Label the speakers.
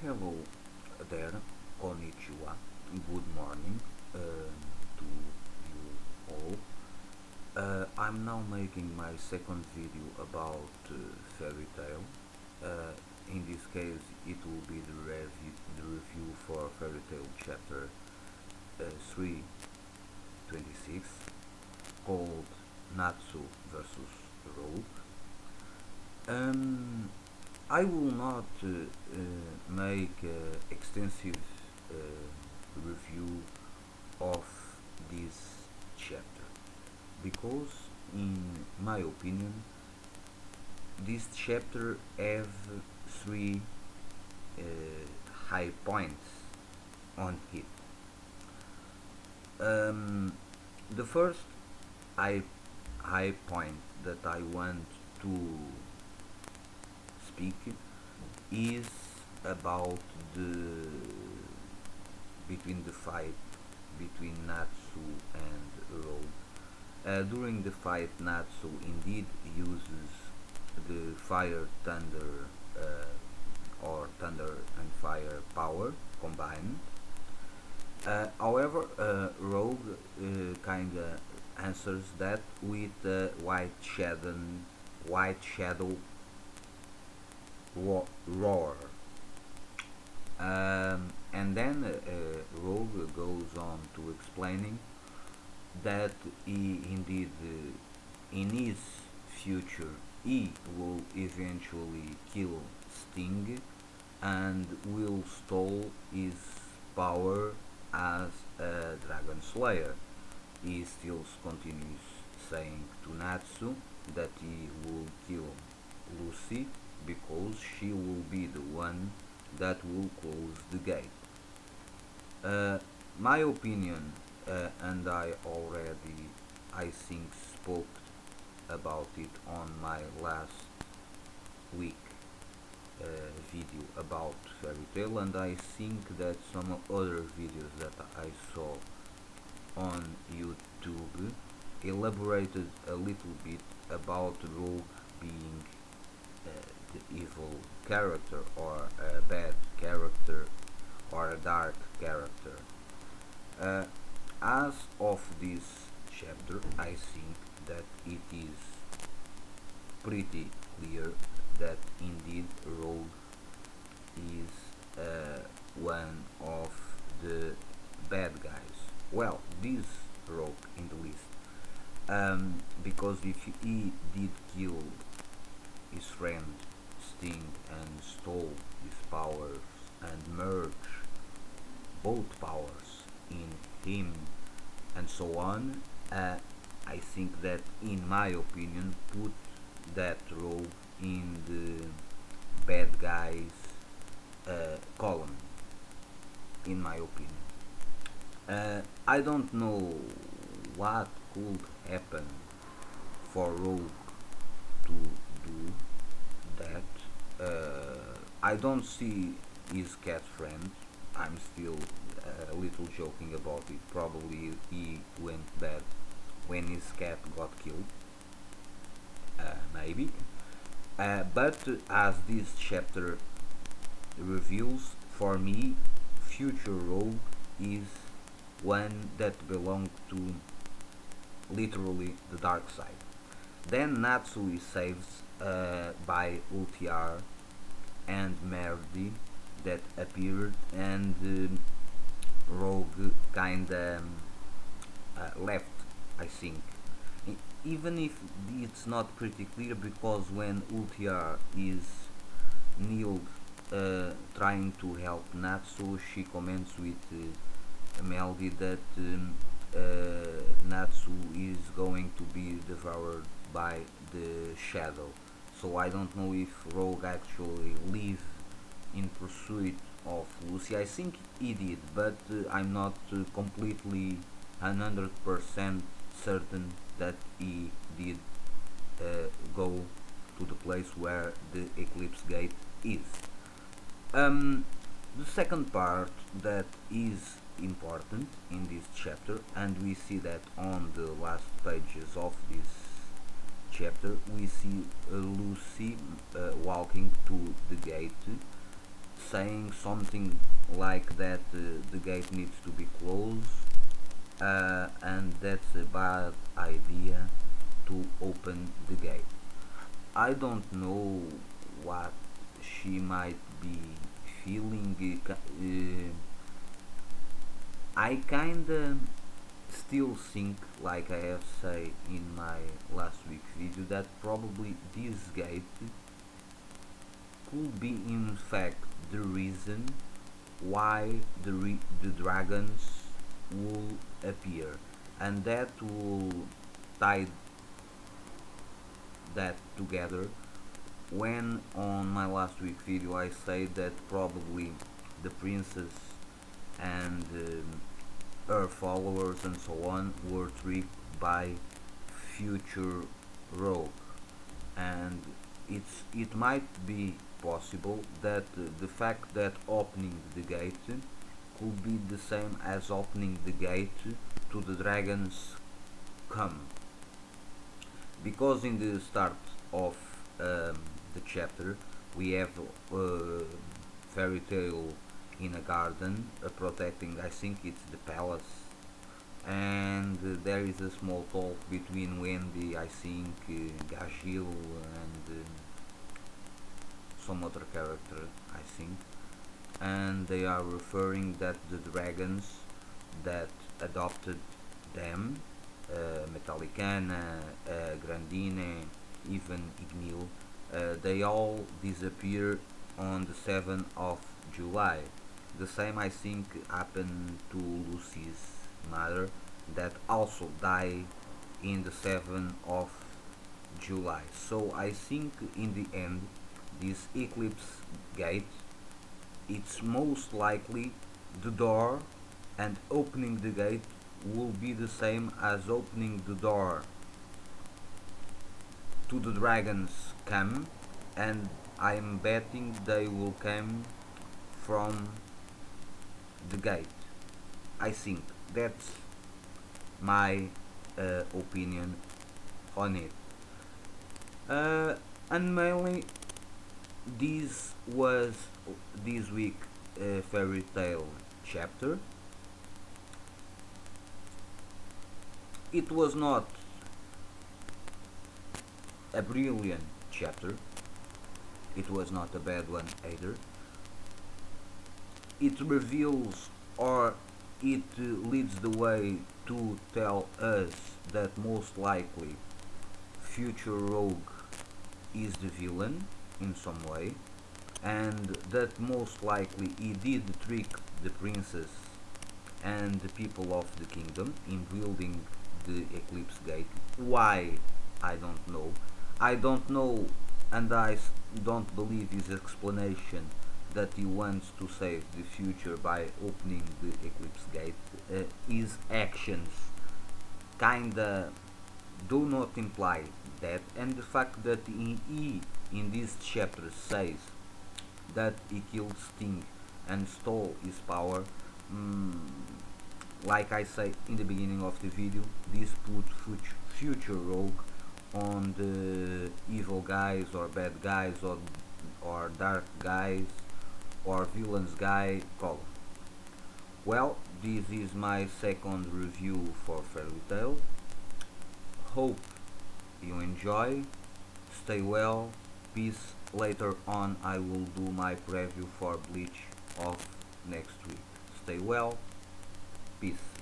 Speaker 1: Hello there, konnichiwa, good morning to you all. I'm now making my second video about fairy tale. In this case, it will be the review for fairy tale chapter 326 called Natsu versus Rogue. Um, I will not make extensive uh, review of this chapter because, in my opinion, this chapter have three uh, high points on it. Um, the first high, high point that I want to speak is about the between the fight between Natsu and Rogue. During the fight, Natsu indeed uses the fire, thunder, or thunder and fire power combined. However, Rogue kinda answers that with white shadow roar. And then Rogue goes on to explaining that he indeed, in his future, he will eventually kill Sting and will stole his power as a dragon slayer. He still continues saying to Natsu that he will kill Lucy because she will be the one that will close the gate. Uh, my opinion, and I think, spoke about it on my last week uh, video about fairy tale, and I think that some other videos that I saw on YouTube elaborated a little bit about Rogue being the evil character or a bad character or a dark character. Uh, as of this chapter, I think that it is pretty clear that indeed Rogue is one of the bad guys. Well, this Rogue in the list. Because if he did kill his friend Sting and stole his powers and merge both powers in him and so on, I think that, in my opinion, put that role in the bad guys column, in my opinion. I don't know what could happen for Rogue to do that. I don't see his cat friend. I'm still a little joking about it. Probably he went bad when his cat got killed. Maybe. But as this chapter reveals, for me, future Rogue is one that belonged to literally the dark side. Then Natsu is saved by Ultiar and Merdi that appeared, and Rogue kinda left, I think. Even if it's not pretty clear, because when Ultiar is kneeled trying to help Natsu, she comments with Melody that Natsu is going to be devoured by the shadow. So I don't know if Rogue actually lived in pursuit of Lucy. I think he did, but I'm not completely 100% certain that he did go to the place where the Eclipse Gate is. Um, the second part that is important in this chapter, and we see that on the last pages of this chapter, we see Lucy walking to the gate, saying something like that the gate needs to be closed, and that's a bad idea to open the gate. I don't know what she might be feeling. I kinda still think, like I have said in my last week's video, that probably this gate could be in fact the reason why the dragons will appear, and that will tie that together when on my last week video I said that probably the princess and her followers and so on were tricked by future rogue, and it might be possible that the fact that opening the gate could be the same as opening the gate to the dragons come, because in the start of the chapter we have fairy tale in a garden protecting, I think it's the palace, and there is a small talk between Wendy, I think, Gashil, and some other character, I think, and they are referring that the dragons that adopted them, Metallicana, Grandine, even Ignil, they all disappear on the 7th of July. The same, I think, happened to Lucy's mother, that also died in the 7th of July. So I think in the end, this eclipse gate, it's most likely the door, and opening the gate will be the same as opening the door to the dragons come, and I'm betting they will come from the gate. I think that's my opinion on it. And mainly, this was this week fairy tale chapter. It was not a brilliant chapter. It was not a bad one either. It reveals, or it leads the way to tell us that most likely future rogue is the villain in some way, and that most likely he did trick the princess and the people of the kingdom in building the eclipse gate. Why? I don't know. I don't know, and don't believe his explanation that he wants to save the future by opening the eclipse gate. His actions kinda do not imply that, and the fact that he in this chapter says that he killed Sting and stole his power, mm, like I say in the beginning of the video, this put future rogue on the evil guys or bad guys or dark guys or villains guy column. Well, this is my second review for Fairy Tail. Hope you enjoy. Stay well. Peace. Later on I will do my preview for Bleach of next week. Stay well. Peace.